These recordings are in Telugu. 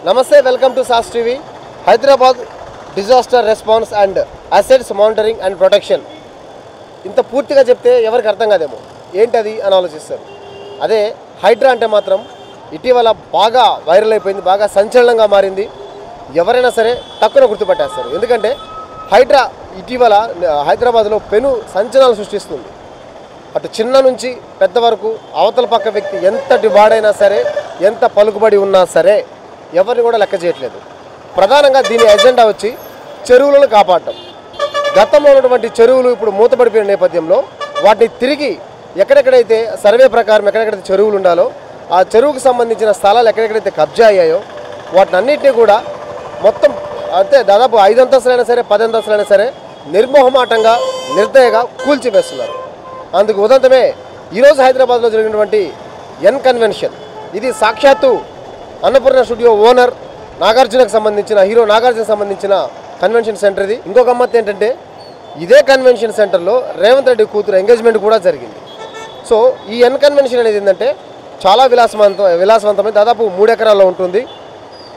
నమస్తే, welcome to sauce TV. Hyderabad disaster response and assets monitoring and protection. ఇంత పూర్తిగా చెప్తే ఎవరికి అర్థం కాదేమో ఏంటది అని ఆలోచిస్తారు. అదే హైడ్రా అంటే మాత్రం ఇటీవల బాగా వైరల్ అయిపోయింది, బాగా సంచలనంగా మారింది. ఎవరైనా సరే తక్కువ గుర్తుపట్టేస్తారు. ఎందుకంటే హైడ్రా ఇటీవల హైదరాబాద్లో పెను సంచలనాలు సృష్టిస్తుంది. అటు చిన్న నుంచి పెద్ద వరకు అవతల పక్క వ్యక్తి ఎంతటి వాడైనా సరే, ఎంత పలుకుబడి ఉన్నా సరే ఎవరిని కూడా లెక్క చేయట్లేదు. ప్రధానంగా దీని ఎజెండా వచ్చి చెరువులను కాపాడటం. గతంలో ఉన్నటువంటి చెరువులు ఇప్పుడు మూతపడిపోయిన నేపథ్యంలో వాటిని తిరిగి ఎక్కడెక్కడైతే సర్వే ప్రకారం ఎక్కడెక్కడైతే చెరువులు ఉండాలో ఆ చెరువుకు సంబంధించిన స్థలాలు ఎక్కడెక్కడైతే కబ్జా అయ్యాయో వాటిని అన్నింటినీ కూడా మొత్తం అంటే దాదాపు 5 అంతస్తులైనా సరే 10 అంతస్తులైనా సరే నిర్మోహమాటంగా నిర్దయగా కూల్చివేస్తున్నారు. అందుకు ఉదంతమే ఈరోజు హైదరాబాద్లో జరిగినటువంటి ఎన్ కన్వెన్షన్. ఇది సాక్షాత్తు అన్నపూర్ణ స్టూడియో ఓనర్ నాగార్జునకు సంబంధించిన హీరో నాగార్జునకు సంబంధించిన కన్వెన్షన్ సెంటర్ ఇది. ఇంకొక గమ్మత్తు ఏంటంటే ఇదే కన్వెన్షన్ సెంటర్లో రేవంత్ రెడ్డి కూతురు ఎంగేజ్మెంట్ కూడా జరిగింది. సో ఈ ఎన్ కన్వెన్షన్ అనేది ఏంటంటే చాలా విలాసవంతమైన దాదాపు 3 ఎకరాల్లో ఉంటుంది.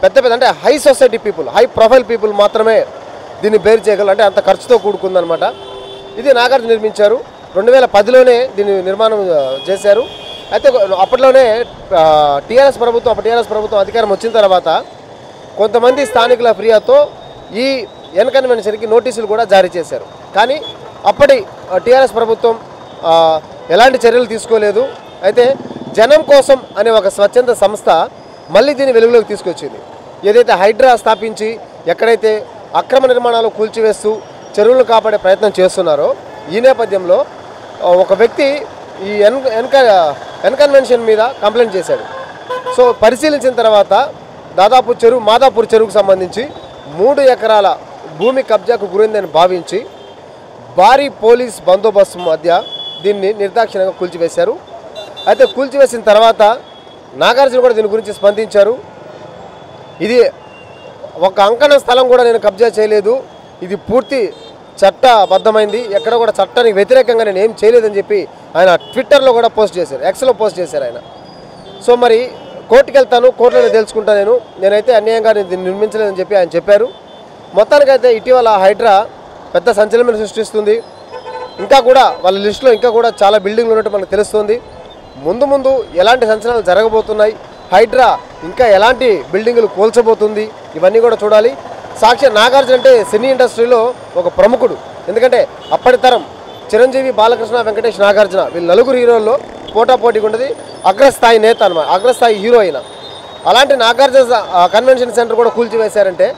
పెద్ద పెద్ద అంటే high society people, high profile people మాత్రమే దీన్ని బేర్ చేయగలరు. అంటే అంత ఖర్చుతో కూడుకుందనమాట. ఇది నాగార్జున నిర్మించారు. 2010లోనే దీన్ని నిర్మాణం చేశారు. అయితే అప్పట్లోనే టీఆర్ఎస్ ప్రభుత్వం అధికారం వచ్చిన తర్వాత కొంతమంది స్థానికుల ఫిర్యాదుతో ఈ ఎన్ కన్వెన్షన్కి నోటీసులు కూడా జారీ చేశారు. కానీ అప్పటి టీఆర్ఎస్ ప్రభుత్వం ఎలాంటి చర్యలు తీసుకోలేదు. అయితే జనం కోసం అనే ఒక స్వచ్ఛంద సంస్థ మళ్ళీ దీన్ని వెలుగులోకి తీసుకొచ్చింది. ఏదైతే హైడ్రా స్థాపించి ఎక్కడైతే అక్రమ నిర్మాణాలు కూల్చివేస్తూ చెరువులను కాపాడే ప్రయత్నం చేస్తున్నారో ఈ నేపథ్యంలో ఒక వ్యక్తి ఈ ఎన్ కన్వెన్షన్ మీద కంప్లైంట్ చేశాడు. సో పరిశీలించిన తర్వాత దాదాపు మాదాపూర్ చెరువుకు సంబంధించి 3 ఎకరాల భూమి కబ్జాకు గురైందని భావించి భారీ పోలీస్ బందోబస్తు మధ్య దీన్ని నిర్దాక్షిణ్యంగా కూల్చివేశారు. అయితే కూల్చివేసిన తర్వాత నాగార్జున కూడా దీని గురించి స్పందించారు. ఇది ఒక అంకణ స్థలం కూడా నేను కబ్జా చేయలేదు, ఇది పూర్తి చట్టబద్ధమైంది, ఎక్కడ కూడా చట్టానికి వ్యతిరేకంగా నేను ఏం చేయలేదని చెప్పి ఆయన ట్విట్టర్లో కూడా పోస్ట్ చేశారు, ఎక్స్లో పోస్ట్ చేశారు ఆయన. సో మరి కోర్టుకు వెళ్తాను, కోర్టులో తెలుసుకుంటాను, నేనైతే అన్యాయంగా దీన్ని నిర్మించలేదని చెప్పి ఆయన చెప్పారు. మొత్తానికైతే ఇటీవల హైడ్రా పెద్ద సంచలనం సృష్టిస్తుంది. ఇంకా కూడా వాళ్ళ లిస్టులో ఇంకా కూడా చాలా బిల్డింగ్లు ఉన్నట్టు మనకు తెలుస్తుంది. ముందు ఎలాంటి సంచలనాలు జరగబోతున్నాయి, హైడ్రా ఇంకా ఎలాంటి బిల్డింగులు కూల్చబోతుంది, ఇవన్నీ కూడా చూడాలి. సాక్షి నాగార్జున అంటే సినీ ఇండస్ట్రీలో ఒక ప్రముఖుడు. ఎందుకంటే అప్పటి తరం చిరంజీవి, బాలకృష్ణ, వెంకటేష్, నాగార్జున వీళ్ళు 4 హీరోల్లో పోటాపోటీగా ఉన్నది అగ్రస్థాయి నేత అనమాట, అగ్రస్థాయి హీరో అయిన. అలాంటి నాగార్జున కన్వెన్షన్ సెంటర్ కూడా కూల్చివేశారంటే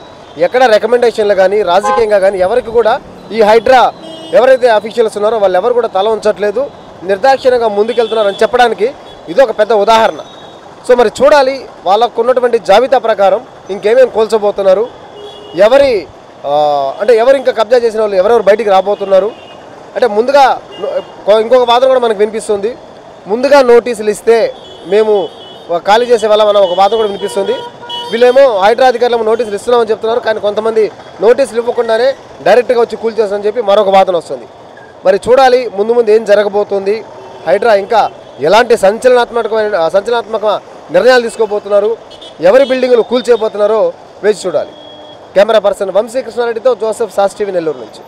ఎక్కడ రికమెండేషన్లు కానీ రాజకీయంగా కానీ ఎవరికి కూడా ఈ హైడ్రా ఎవరైతే అఫీషియల్స్ ఉన్నారో వాళ్ళు ఎవరు కూడా తల ఉంచట్లేదు, నిర్దాక్షిణ్యంగా ముందుకెళ్తున్నారని చెప్పడానికి ఇది ఒక పెద్ద ఉదాహరణ. సో మరి చూడాలి వాళ్ళకు ఉన్నటువంటి జాబితా ప్రకారం ఇంకేమేమి కూల్చబోతున్నారు, ఎవరు ఇంకా కబ్జా చేసిన వాళ్ళు ఎవరెవరు బయటికి రాబోతున్నారు. అంటే ముందుగా ఇంకొక వాదన కూడా మనకు వినిపిస్తుంది. ముందుగా నోటీసులు ఇస్తే మేము ఖాళీ చేసే వాళ్ళం అన్న ఒక వాదన కూడా వినిపిస్తుంది. వీళ్ళేమో హైడ్రా అధికారులు నోటీసులు ఇస్తున్నామని చెప్తున్నారు, కానీ కొంతమంది నోటీసులు ఇవ్వకుండానే డైరెక్ట్గా వచ్చి కూల్చేస్తారని చెప్పి మరొక వాదన వస్తుంది. మరి చూడాలి ముందు ఏం జరగబోతుంది, హైడ్రా ఇంకా ఎలాంటి సంచలనాత్మక నిర్ణయాలు తీసుకోబోతున్నారు, ఎవరి బిల్డింగులు కూల్చేయబోతున్నారో వేచి చూడాలి. కెమెరా పర్సన్ వంశీ కృష్ణారెడ్డితో జోసెఫ్, సాస్ టీవీ, నెల్లూరు నుంచి.